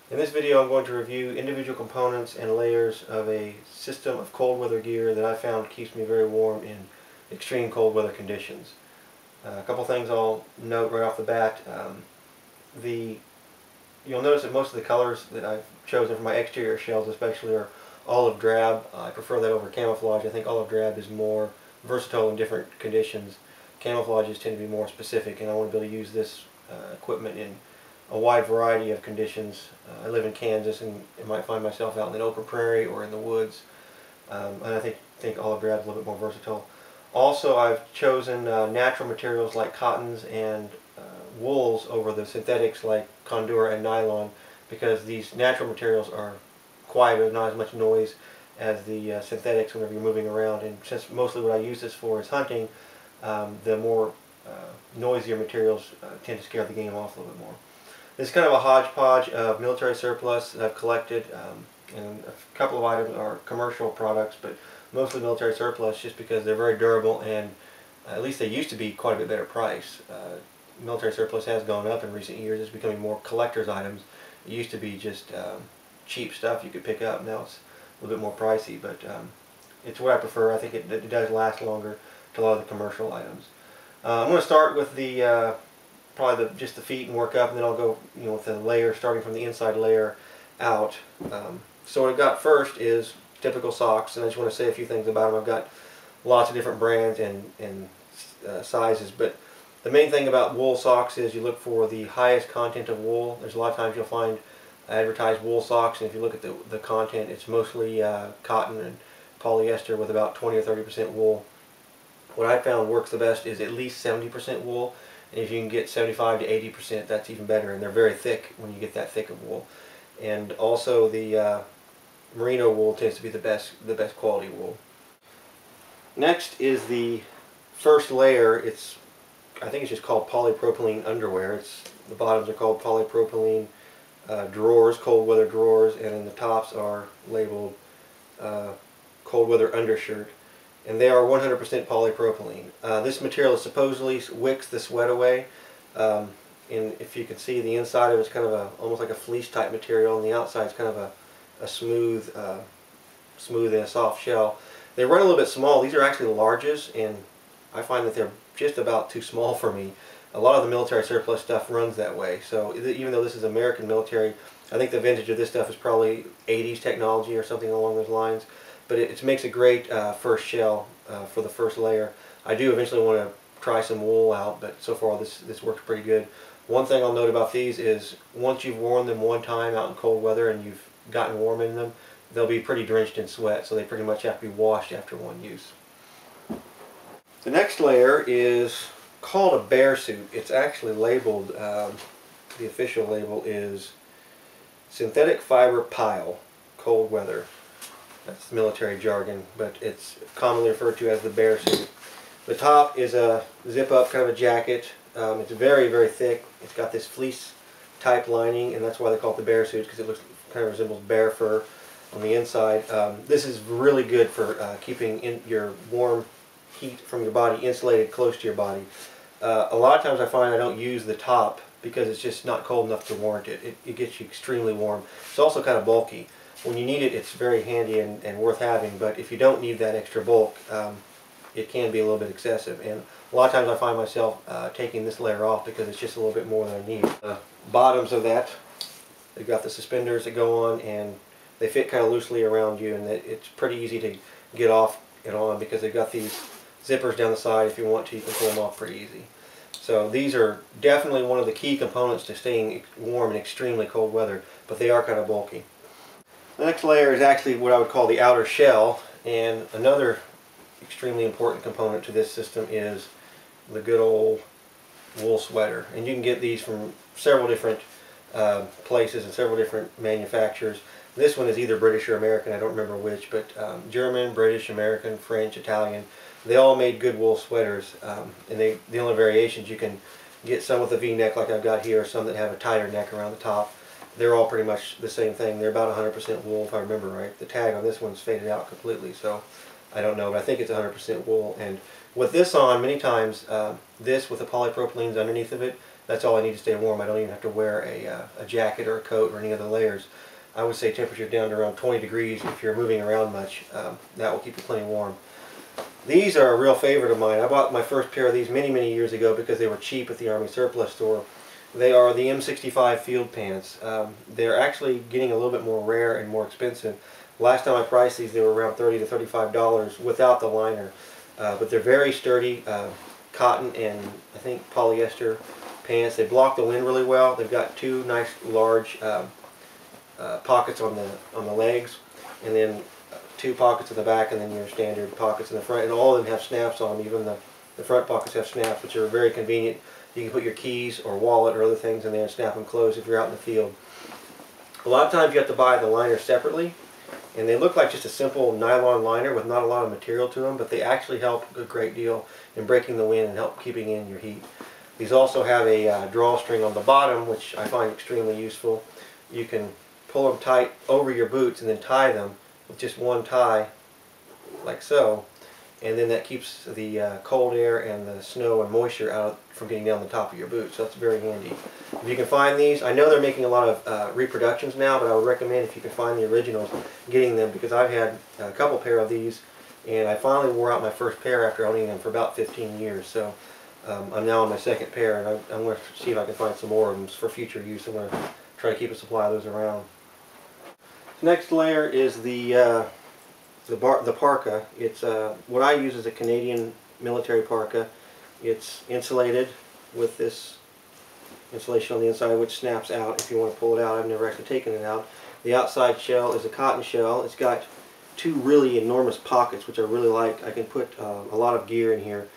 In this video I'm going to review individual components and layers of a system of cold weather gear that I found keeps me very warm in extreme cold weather conditions. A couple things I'll note right off the bat. You'll notice that most of the colors that I've chosen for my exterior shells especially are olive drab. I prefer that over camouflage. I think olive drab is more versatile in different conditions. Camouflages tend to be more specific, and I want to be able to use this equipment in a wide variety of conditions. I live in Kansas, and I might find myself out in an open prairie or in the woods, and I think olive drab is a little bit more versatile. Also, I've chosen natural materials like cottons and wools over the synthetics like Condura and nylon, because these natural materials are quiet, with not as much noise as the synthetics whenever you're moving around. And since mostly what I use this for is hunting, the more noisier materials tend to scare the game off a little bit more. This is kind of a hodgepodge of military surplus that I've collected, and a couple of items are commercial products, but mostly military surplus just because they're very durable, and at least they used to be quite a bit better price. Military surplus has gone up in recent years. It's becoming more collector's items. It used to be just cheap stuff you could pick up. Now it's a little bit more pricey, but it's what I prefer. I think it does last longer to a lot of the commercial items. I'm going to start with the probably just the feet and work up, and then I'll go with the layer, starting from the inside layer out. So what I've got first is typical socks, and I just want to say a few things about them. I've got lots of different brands and sizes, but the main thing about wool socks is you look for the highest content of wool. There's a lot of times you'll find advertised wool socks, and if you look at the content, it's mostly cotton and polyester with about 20 or 30% wool. What I found works the best is at least 70% wool, and if you can get 75 to 80%, that's even better, and they're very thick when you get that thick of wool. And also the merino wool tends to be the best quality wool. Next is the first layer. I think it's just called polypropylene underwear. The bottoms are called polypropylene drawers, cold weather drawers, and then the tops are labeled cold weather undershirt. And they are 100% polypropylene. This material supposedly wicks the sweat away. And if you can see, the inside of it's kind of almost like a fleece type material, and the outside is kind of a smooth and a soft shell. They run a little bit small. These are actually larges, and I find that they're just about too small for me. A lot of the military surplus stuff runs that way. So even though this is American military, I think the vintage of this stuff is probably 80s technology or something along those lines. But it makes a great first shell for the first layer. I do eventually want to try some wool out, but so far this works pretty good. One thing I'll note about these is once you've worn them one time out in cold weather and you've gotten warm in them, they'll be pretty drenched in sweat, so they pretty much have to be washed after one use. The next layer is called a bear suit. It's actually labeled, the official label is synthetic fiber pile, cold weather. That's military jargon, but it's commonly referred to as the bear suit. The top is a zip-up kind of a jacket. It's very, very thick. It's got this fleece type lining, and that's why they call it the bear suit, because it kind of resembles bear fur on the inside. This is really good for keeping your warm heat from your body insulated close to your body. A lot of times I find I don't use the top because it's just not cold enough to warrant it. It gets you extremely warm. It's also kind of bulky. When you need it, it's very handy and worth having, but if you don't need that extra bulk, it can be a little bit excessive. And a lot of times I find myself taking this layer off because it's just a little bit more than I need. Bottoms of that, they've got the suspenders that go on, and they fit kind of loosely around you, and it's pretty easy to get off and on because they've got these zippers down the side. If you want to, you can pull them off pretty easy. So these are definitely one of the key components to staying warm in extremely cold weather, but they are kind of bulky. The next layer is actually what I would call the outer shell, and another extremely important component to this system is the good old wool sweater. And you can get these from several different places and several different manufacturers. This one is either British or American, I don't remember which, but German, British, American, French, Italian, they all made good wool sweaters. And the only variations, you can get some with a V-neck like I've got here, some that have a tighter neck around the top. They're all pretty much the same thing. They're about 100% wool, if I remember right. The tag on this one's faded out completely, so I don't know, but I think it's 100% wool. And with this on, many times, this with the polypropylenes underneath of it that's all I need to stay warm. I don't even have to wear a jacket or a coat or any other layers. I would say temperature down to around 20 degrees if you're moving around much. That will keep you plenty warm. These are a real favorite of mine. I bought my first pair of these many years ago because they were cheap at the Army Surplus store. They are the M65 field pants. They're actually getting a little bit more rare and more expensive. Last time I priced these, they were around $30 to $35 without the liner. But they're very sturdy, cotton and I think polyester pants. They block the wind really well. They've got two nice large pockets on the legs, and then two pockets in the back, and then your standard pockets in the front. And all of them have snaps on them. Even the front pockets have snaps, which are very convenient. You can put your keys or wallet or other things in there and snap them closed if you're out in the field. A lot of times you have to buy the liner separately, and they look like just a simple nylon liner with not a lot of material to them, but they actually help a great deal in breaking the wind and help keeping in your heat. These also have a drawstring on the bottom, which I find extremely useful. You can pull them tight over your boots and then tie them with just one tie, like so, and then that keeps the cold air and the snow and moisture out from getting down the top of your boots. So that's very handy. If you can find these, I know they're making a lot of reproductions now, but I would recommend, if you can find the originals, getting them, because I've had a couple pair of these, and I finally wore out my first pair after owning them for about 15 years. So I'm now on my second pair, and I'm going to see if I can find some more of them for future use. I'm going to try to keep a supply of those around. Next layer is the parka. It's what I use is a Canadian military parka. It's insulated with this insulation on the inside, which snaps out if you want to pull it out. I've never actually taken it out. The outside shell is a cotton shell. It's got two really enormous pockets, which I really like. I can put a lot of gear in here.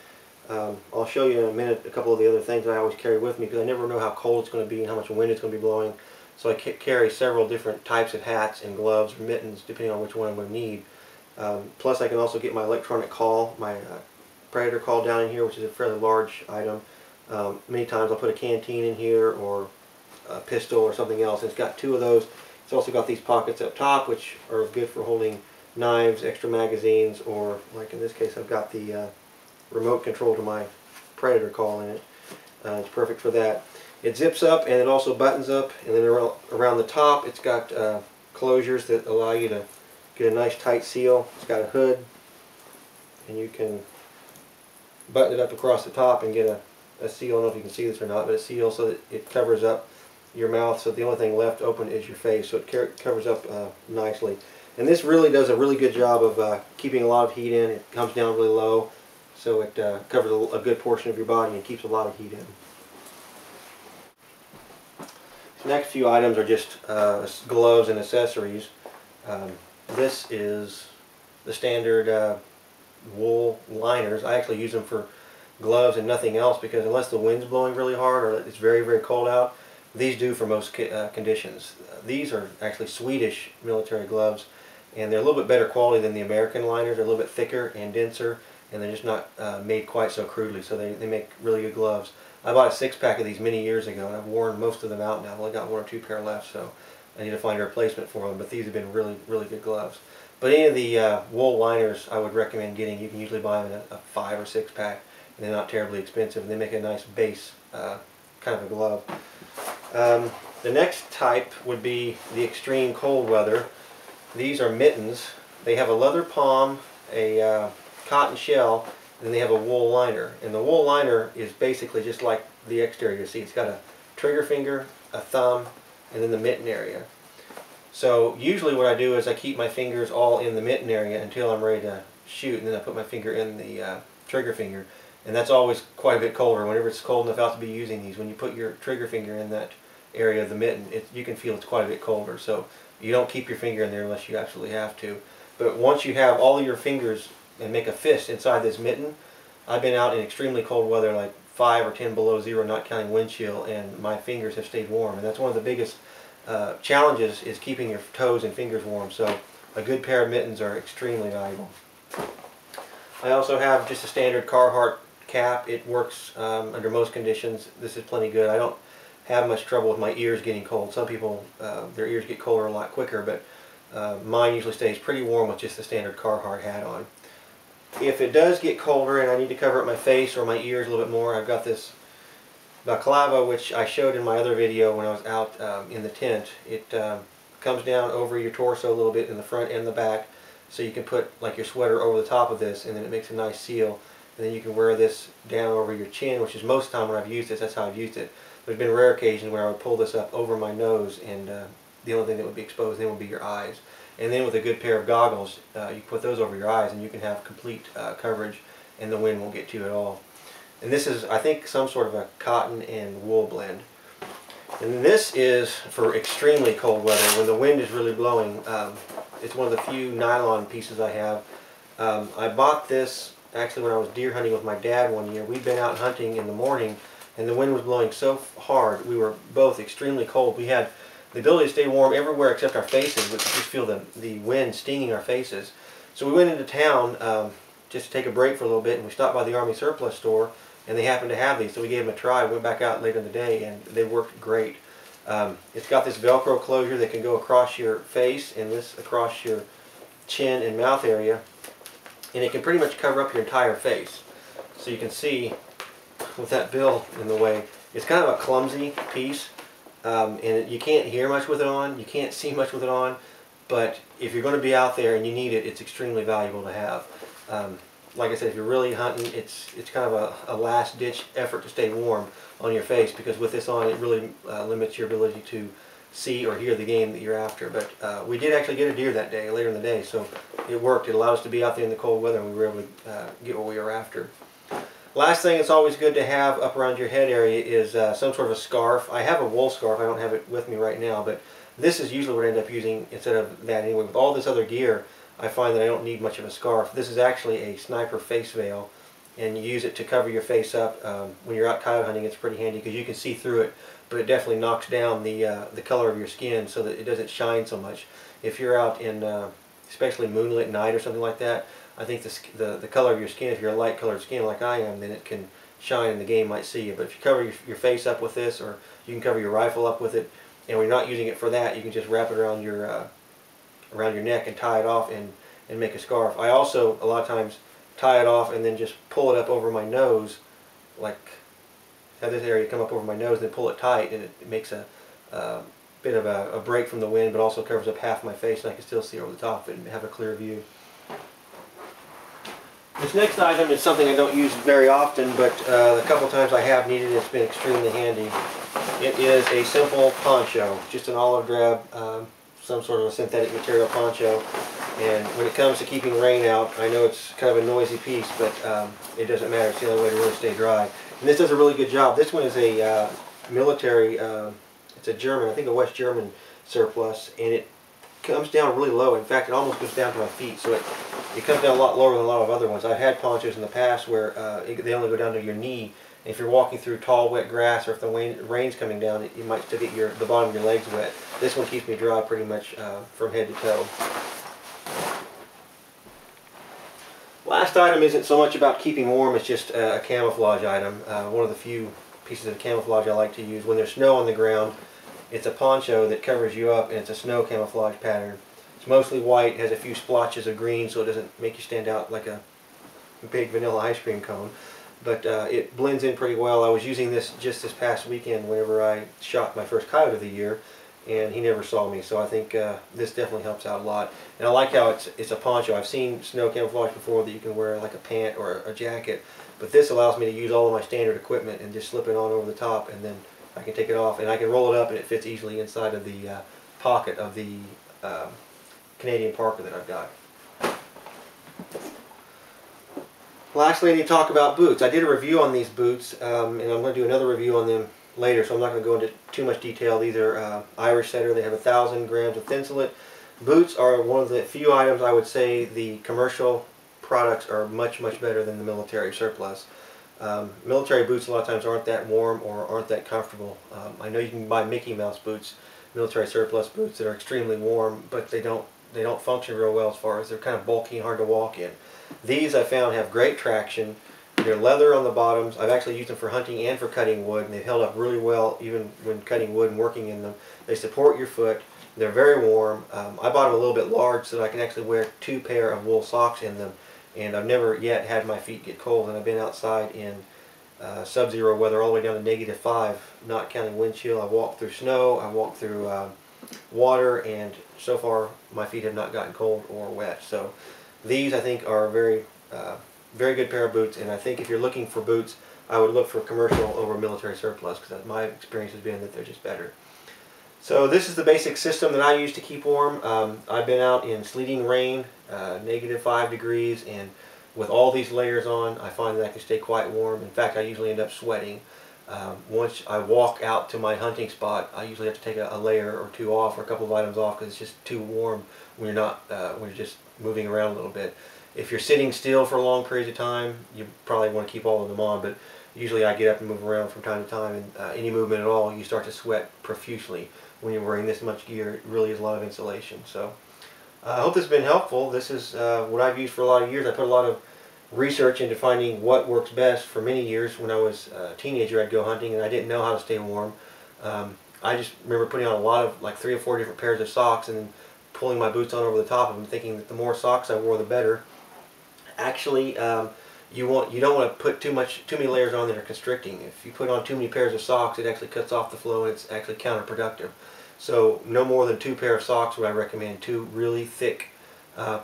I'll show you in a minute a couple of the other things I always carry with me, because I never know how cold it's going to be and how much wind it's going to be blowing. So I carry several different types of hats and gloves or mittens, depending on which one I'm going to need. Plus I can also get my electronic call, my Predator call down in here, which is a fairly large item. Many times I'll put a canteen in here, or a pistol or something else. And it's got two of those. It's also got these pockets up top, which are good for holding knives, extra magazines, or like in this case I've got the remote control to my Predator call in it. It's perfect for that. It zips up and it also buttons up, and then around the top it's got closures that allow you to get a nice tight seal. It's got a hood, and you can button it up across the top and get a seal. I don't know if you can see this or not, but a seal so that it covers up your mouth, so the only thing left open is your face, so it covers up nicely. And this really does a really good job of keeping a lot of heat in. It comes down really low, so it covers a good portion of your body and keeps a lot of heat in. The next few items are just gloves and accessories. This is the standard wool liners. I actually use them for gloves and nothing else, because unless the wind's blowing really hard or it's very cold out, these do for most conditions. These are actually Swedish military gloves, and they're a little bit better quality than the American liners. They're a little bit thicker and denser, and they're just not made quite so crudely, so they make really good gloves. I bought a 6-pack of these many years ago, and I've worn most of them out now. I've only got 1 or 2 pair left, so I need to find a replacement for them, but these have been really good gloves. But any of the wool liners I would recommend getting. You can usually buy them in a 5 or 6-pack, and they're not terribly expensive, and they make a nice base kind of a glove. The next type would be the extreme cold weather. These are mittens. They have a leather palm, a cotton shell, and then they have a wool liner. And the wool liner is basically just like the exterior. See, it's got a trigger finger, a thumb, and then the mitten area. So usually what I do is I keep my fingers all in the mitten area until I'm ready to shoot, and then I put my finger in the trigger finger. And that's always quite a bit colder. Whenever it's cold enough out to be using these, when you put your trigger finger in that area of the mitten, you can feel it's quite a bit colder. So you don't keep your finger in there unless you absolutely have to. But once you have all of your fingers and make a fist inside this mitten, I've been out in extremely cold weather, like 5 or 10 below zero, not counting wind chill, and my fingers have stayed warm. And that's one of the biggest challenges, is keeping your toes and fingers warm. So a good pair of mittens are extremely valuable. I also have just a standard Carhartt cap. It works under most conditions. This is plenty good. I don't have much trouble with my ears getting cold. Some people, their ears get colder a lot quicker, but mine usually stays pretty warm with just the standard Carhartt hat on. If it does get colder and I need to cover up my face or my ears a little bit more, I've got this balaclava, which I showed in my other video when I was out in the tent, it comes down over your torso a little bit in the front and the back, so you can put like your sweater over the top of this, and then it makes a nice seal. And then you can wear this down over your chin, which is most of the time when I've used this, that's how I've used it. There's been rare occasions where I would pull this up over my nose, and the only thing that would be exposed then would be your eyes. And then with a good pair of goggles, you put those over your eyes and you can have complete coverage, and the wind won't get to you at all. And this is, I think, some sort of a cotton and wool blend. And this is for extremely cold weather, when the wind is really blowing. It's one of the few nylon pieces I have. I bought this actually when I was deer hunting with my dad one year. We'd been out hunting in the morning, and the wind was blowing so hard, we were both extremely cold. We had the ability to stay warm everywhere except our faces. We could just feel the wind stinging our faces. So we went into town just to take a break for a little bit, and we stopped by the Army surplus store, and they happened to have these, so we gave them a try. We went back out later in the day, and they worked great. It's got this Velcro closure that can go across your face and this across your chin and mouth area, and it can pretty much cover up your entire face. So you can see with that bill in the way, it's kind of a clumsy piece, and you can't hear much with it on, you can't see much with it on, but if you're going to be out there and you need it, it's extremely valuable to have. Like I said, if you're really hunting, it's kind of a last-ditch effort to stay warm on your face, because with this on, it really limits your ability to see or hear the game that you're after. But we did actually get a deer that day, later in the day, so it worked. It allowed us to be out there in the cold weather, and we were able to get what we were after. Last thing that's always good to have up around your head area is some sort of a scarf. I have a wool scarf. I don't have it with me right now, but this is usually what I end up using instead of that anyway. With all this other gear, I find that I don't need much of a scarf. This is actually a sniper face veil, and you use it to cover your face up. When you're out coyote hunting, it's pretty handy because you can see through it, but it definitely knocks down the color of your skin so that it doesn't shine so much. If you're out in especially moonlit night or something like that, I think the color of your skin, if you're a light colored skin like I am, then it can shine and the game might see you. But if you cover your face up with this, or you can cover your rifle up with it, and when you're not using it for that, you can just wrap it around your neck and tie it off and make a scarf. I also a lot of times tie it off and then just pull it up over my nose, like have this area come up over my nose, and then pull it tight, and it makes a bit of a break from the wind, but also covers up half my face, and I can still see over the top of it and have a clear view. This next item is something I don't use very often, but the couple times I have needed it, it's been extremely handy. It is a simple poncho, just an olive drab, some sort of a synthetic material poncho. And when it comes to keeping rain out, I know it's kind of a noisy piece, but it doesn't matter. It's the only way to really stay dry. And this does a really good job. This one is a military, it's a German, I think a West German surplus, and it comes down really low. In fact, it almost goes down to my feet, so it comes down a lot lower than a lot of other ones. I've had ponchos in the past where they only go down to your knee. And if you're walking through tall, wet grass, or if the rain's coming down, you might still get the bottom of your legs wet. This one keeps me dry pretty much from head to toe. Last item isn't so much about keeping warm, it's just a camouflage item. One of the few pieces of camouflage I like to use. When there's snow on the ground, it's a poncho that covers you up, and it's a snow camouflage pattern. It's mostly white, has a few splotches of green so it doesn't make you stand out like a big vanilla ice cream cone. But it blends in pretty well. I was using this just this past weekend whenever I shot my first coyote of the year, and he never saw me, so I think this definitely helps out a lot. And I like how it's a poncho. I've seen snow camouflage before that you can wear like a pant or a jacket, but this allows me to use all of my standard equipment and just slip it on over the top, and then I can take it off, and I can roll it up, and it fits easily inside of the pocket of the Canadian Parker that I've got. Lastly, I need to talk about boots. I did a review on these boots, and I'm going to do another review on them later, so I'm not going to go into too much detail. These are Irish setter. They have 1,000 grams of thinsulate. Boots are one of the few items I would say the commercial products are much, much better than the military surplus. Military boots a lot of times aren't that warm or aren't that comfortable. I know you can buy Mickey Mouse boots, military surplus boots that are extremely warm, but they don't function real well as far as they're kind of bulky and hard to walk in. These I found have great traction. They're leather on the bottoms. I've actually used them for hunting and for cutting wood, and they've held up really well even when cutting wood and working in them. They support your foot. They're very warm. I bought them a little bit large so that I can actually wear 2 pair of wool socks in them, and I've never yet had my feet get cold, and I've been outside in sub-zero weather all the way down to -5, not counting wind chill. I've walked through snow, I've walked through water, and so far my feet have not gotten cold or wet. So these, I think, are a very good pair of boots, and I think if you're looking for boots, I would look for commercial over military surplus, because my experience has been that they're just better. So this is the basic system that I use to keep warm. I've been out in sleeting rain, -5 degrees, and with all these layers on, I find that I can stay quite warm. In fact, I usually end up sweating. Once I walk out to my hunting spot, I usually have to take a layer or two off, or a couple of items off, because it's just too warm when you're not when you're just moving around a little bit. If you're sitting still for long periods of time, you probably want to keep all of them on, but usually I get up and move around from time to time, and any movement at all, you start to sweat profusely. When you're wearing this much gear, it really is a lot of insulation. So I hope this has been helpful. This is what I've used for a lot of years. I put a lot of research into finding what works best for many years. When I was a teenager, I'd go hunting, and I didn't know how to stay warm. I just remember putting on a lot of, like 3 or 4 different pairs of socks, and then pulling my boots on over the top of them, thinking that the more socks I wore, the better. Actually, you don't want to put too many layers on that are constricting. If you put on too many pairs of socks, it actually cuts off the flow, and it's actually counterproductive. So no more than 2 pair of socks would I recommend. 2 really thick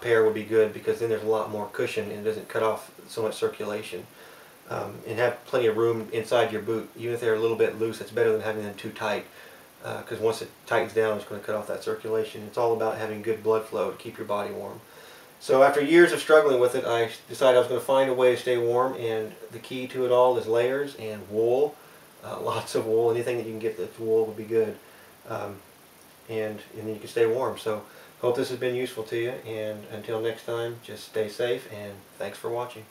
pair would be good, because then there's a lot more cushion and it doesn't cut off so much circulation. And have plenty of room inside your boot. Even if they're a little bit loose, it's better than having them too tight, because once it tightens down, it's going to cut off that circulation. It's all about having good blood flow to keep your body warm. So after years of struggling with it, I decided I was going to find a way to stay warm, and the key to it all is layers and wool. Lots of wool. Anything that you can get that's wool would be good. And then you can stay warm. So hope this has been useful to you, and until next time, just stay safe, and thanks for watching.